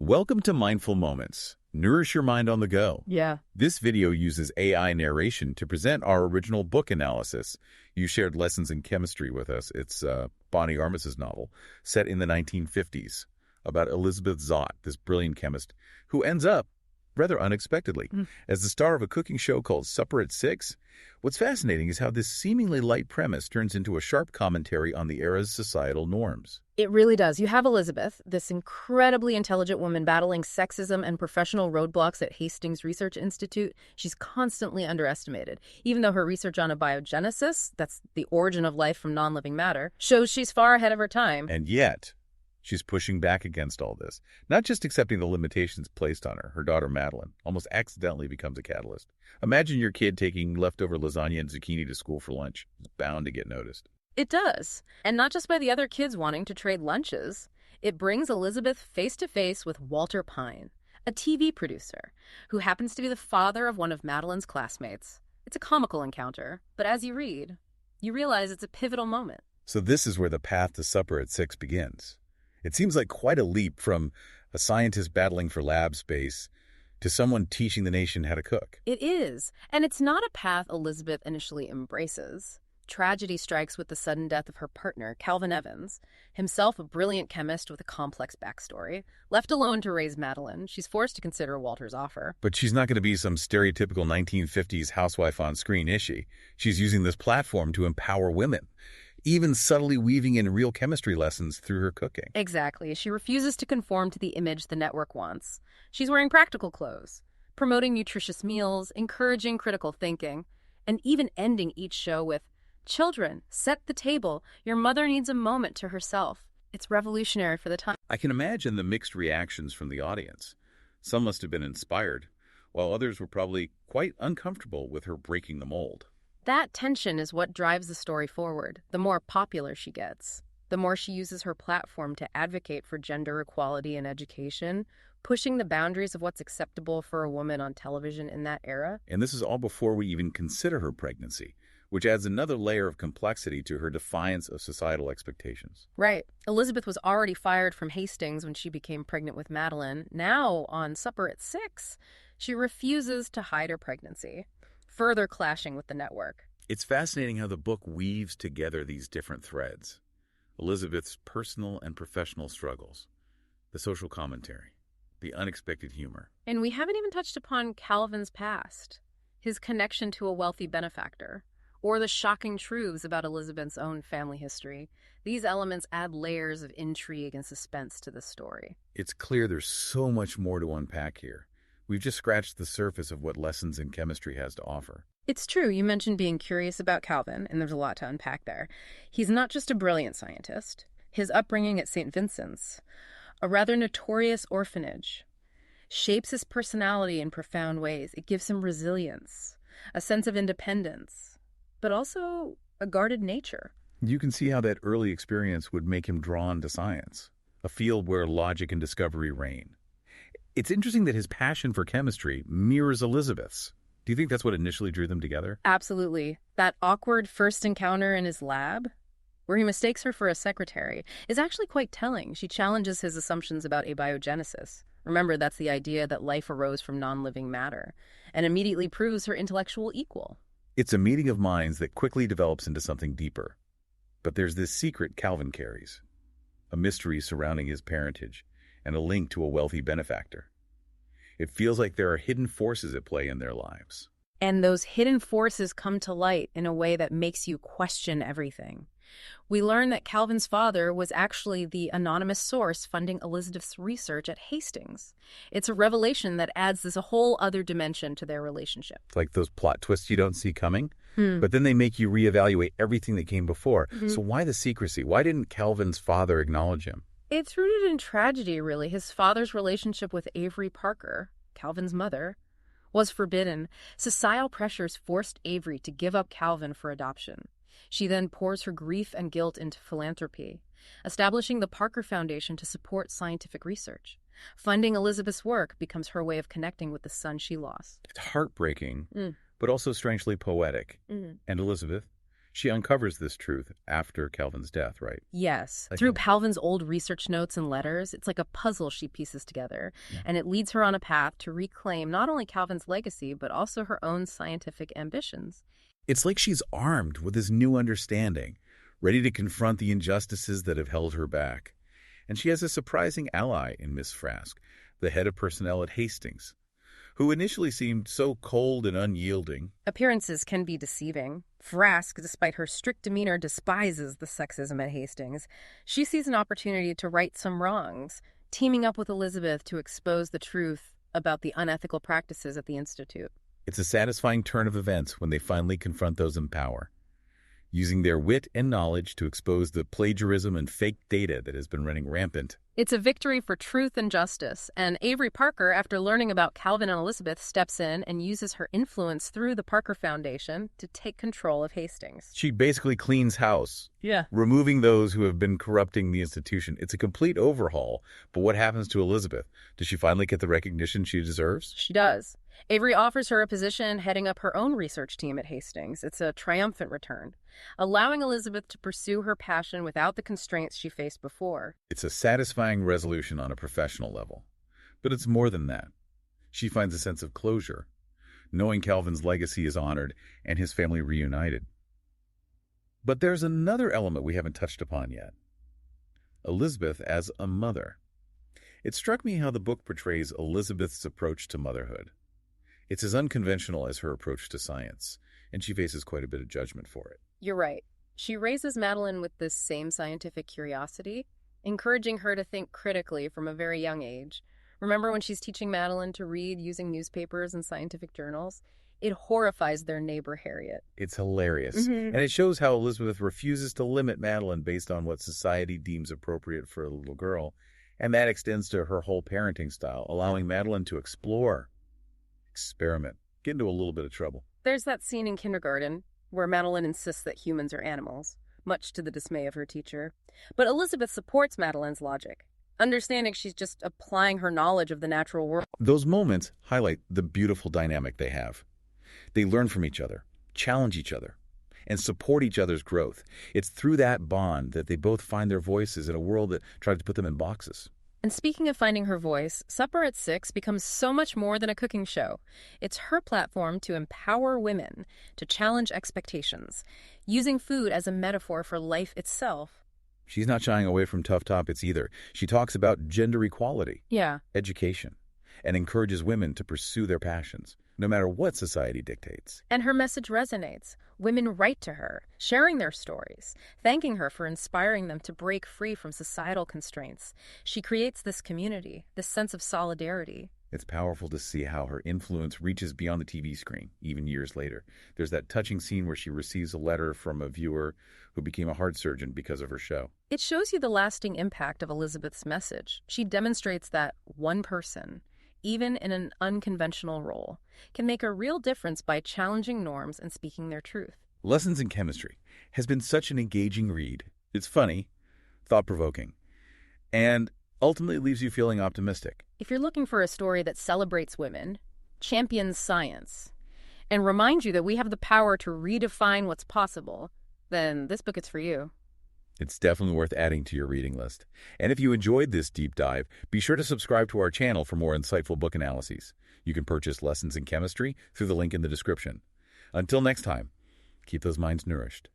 Welcome to Mindful Moments. Nourish your mind on the go. Yeah. This video uses AI narration to present our original book analysis. You shared Lessons in Chemistry with us. It's Bonnie Garmus's novel, set in the 1950s, about Elizabeth Zott, this brilliant chemist, who ends up, rather unexpectedly, as the star of a cooking show called Supper at Six. What's fascinating is how this seemingly light premise turns into a sharp commentary on the era's societal norms. It really does. You have Elizabeth, this incredibly intelligent woman battling sexism and professional roadblocks at Hastings Research Institute. She's constantly underestimated, even though her research on abiogenesis, that's the origin of life from non-living matter, shows she's far ahead of her time. And yet, she's pushing back against all this, not just accepting the limitations placed on her. Her daughter, Madeline, almost accidentally becomes a catalyst. Imagine your kid taking leftover lasagna and zucchini to school for lunch. It's bound to get noticed. It does. And not just by the other kids wanting to trade lunches. It brings Elizabeth face-to-face with Walter Pine, a TV producer, who happens to be the father of one of Madeline's classmates. It's a comical encounter, but as you read, you realize it's a pivotal moment. So this is where the path to Supper at Six begins. It seems like quite a leap from a scientist battling for lab space to someone teaching the nation how to cook. It is. And it's not a path Elizabeth initially embraces. Tragedy strikes with the sudden death of her partner, Calvin Evans, himself a brilliant chemist with a complex backstory. Left alone to raise Madeline, she's forced to consider Walter's offer. But she's not going to be some stereotypical 1950s housewife on screen, is she? She's using this platform to empower women, even subtly weaving in real chemistry lessons through her cooking. Exactly. She refuses to conform to the image the network wants. She's wearing practical clothes, promoting nutritious meals, encouraging critical thinking, and even ending each show with, "Children, set the table. Your mother needs a moment to herself." It's revolutionary for the time. I can imagine the mixed reactions from the audience. Some must have been inspired, while others were probably quite uncomfortable with her breaking the mold. That tension is what drives the story forward. The more popular she gets, the more she uses her platform to advocate for gender equality in education, pushing the boundaries of what's acceptable for a woman on television in that era. And this is all before we even consider her pregnancy, which adds another layer of complexity to her defiance of societal expectations. Right. Elizabeth was already fired from Hastings when she became pregnant with Madeline. Now, on Supper at Six, she refuses to hide her pregnancy, further clashing with the network. It's fascinating how the book weaves together these different threads. Elizabeth's personal and professional struggles, the social commentary, the unexpected humor. And we haven't even touched upon Calvin's past, his connection to a wealthy benefactor, or the shocking truths about Elizabeth's own family history. These elements add layers of intrigue and suspense to the story. It's clear there's so much more to unpack here. We've just scratched the surface of what Lessons in Chemistry has to offer. It's true. You mentioned being curious about Calvin, and there's a lot to unpack there. He's not just a brilliant scientist. His upbringing at St. Vincent's, a rather notorious orphanage, shapes his personality in profound ways. It gives him resilience, a sense of independence, but also a guarded nature. You can see how that early experience would make him drawn to science, a field where logic and discovery reign. It's interesting that his passion for chemistry mirrors Elizabeth's. Do you think that's what initially drew them together? Absolutely. That awkward first encounter in his lab, where he mistakes her for a secretary, is actually quite telling. She challenges his assumptions about abiogenesis. Remember, that's the idea that life arose from non-living matter, and immediately proves her intellectual equal. It's a meeting of minds that quickly develops into something deeper. But there's this secret Calvin carries, a mystery surrounding his parentage, and a link to a wealthy benefactor. It feels like there are hidden forces at play in their lives. And those hidden forces come to light in a way that makes you question everything. We learn that Calvin's father was actually the anonymous source funding Elizabeth's research at Hastings. It's a revelation that adds this a whole other dimension to their relationship. It's like those plot twists you don't see coming, but then they make you reevaluate everything that came before. So why the secrecy? Why didn't Calvin's father acknowledge him? It's rooted in tragedy, really. His father's relationship with Avery Parker, Calvin's mother, was forbidden. Societal pressures forced Avery to give up Calvin for adoption. She then pours her grief and guilt into philanthropy, establishing the Parker Foundation to support scientific research. Funding Elizabeth's work becomes her way of connecting with the son she lost. It's heartbreaking, but also strangely poetic. And Elizabeth, She uncovers this truth after Calvin's death, right? Yes. Like, Through Calvin's old research notes and letters, it's like a puzzle she pieces together, yeah. and it leads her on a path to reclaim not only Calvin's legacy, but also her own scientific ambitions. It's like she's armed with this new understanding, ready to confront the injustices that have held her back. And she has a surprising ally in Miss Frask, the head of personnel at Hastings, who initially seemed so cold and unyielding. Appearances can be deceiving. Frask, despite her strict demeanor, despises the sexism at Hastings. She sees an opportunity to right some wrongs, teaming up with Elizabeth to expose the truth about the unethical practices at the Institute. It's a satisfying turn of events when they finally confront those in power, using their wit and knowledge to expose the plagiarism and fake data that has been running rampant. It's a victory for truth and justice, and Avery Parker, after learning about Calvin and Elizabeth, steps in and uses her influence through the Parker Foundation to take control of Hastings. She basically cleans house, Yeah. removing those who have been corrupting the institution. It's a complete overhaul, but what happens to Elizabeth? Does she finally get the recognition she deserves? She does. Avery offers her a position heading up her own research team at Hastings. It's a triumphant return, allowing Elizabeth to pursue her passion without the constraints she faced before. It's a satisfying resolution on a professional level, but it's more than that. She finds a sense of closure, knowing Calvin's legacy is honored and his family reunited. But there's another element we haven't touched upon yet. Elizabeth as a mother. It struck me how the book portrays Elizabeth's approach to motherhood. It's as unconventional as her approach to science, and she faces quite a bit of judgment for it. You're right. She raises Madeline with this same scientific curiosity, encouraging her to think critically from a very young age. Remember when she's teaching Madeline to read using newspapers and scientific journals? It horrifies their neighbor, Harriet. It's hilarious. And it shows how Elizabeth refuses to limit Madeline based on what society deems appropriate for a little girl, and that extends to her whole parenting style, allowing Madeline to explore, experiment, get into a little bit of trouble. There's that scene in kindergarten where Madeline insists that humans are animals, much to the dismay of her teacher. But Elizabeth supports Madeline's logic, understanding she's just applying her knowledge of the natural world. Those moments highlight the beautiful dynamic they have. They learn from each other, challenge each other, and support each other's growth. It's through that bond that they both find their voices in a world that tries to put them in boxes. And speaking of finding her voice, Supper at Six becomes so much more than a cooking show. It's her platform to empower women, to challenge expectations, using food as a metaphor for life itself. She's not shying away from tough topics either. She talks about gender equality, education, and encourages women to pursue their passions, no matter what society dictates. And her message resonates. Women write to her, sharing their stories, thanking her for inspiring them to break free from societal constraints. She creates this community, this sense of solidarity. It's powerful to see how her influence reaches beyond the TV screen, even years later. There's that touching scene where she receives a letter from a viewer who became a heart surgeon because of her show. It shows you the lasting impact of Elizabeth's message. She demonstrates that one person, even in an unconventional role, can make a real difference by challenging norms and speaking their truth. Lessons in Chemistry has been such an engaging read. It's funny, thought-provoking, and ultimately leaves you feeling optimistic. If you're looking for a story that celebrates women, champions science, and reminds you that we have the power to redefine what's possible, then this book is for you. It's definitely worth adding to your reading list. And if you enjoyed this deep dive, be sure to subscribe to our channel for more insightful book analyses. You can purchase Lessons in Chemistry through the link in the description. Until next time, keep those minds nourished.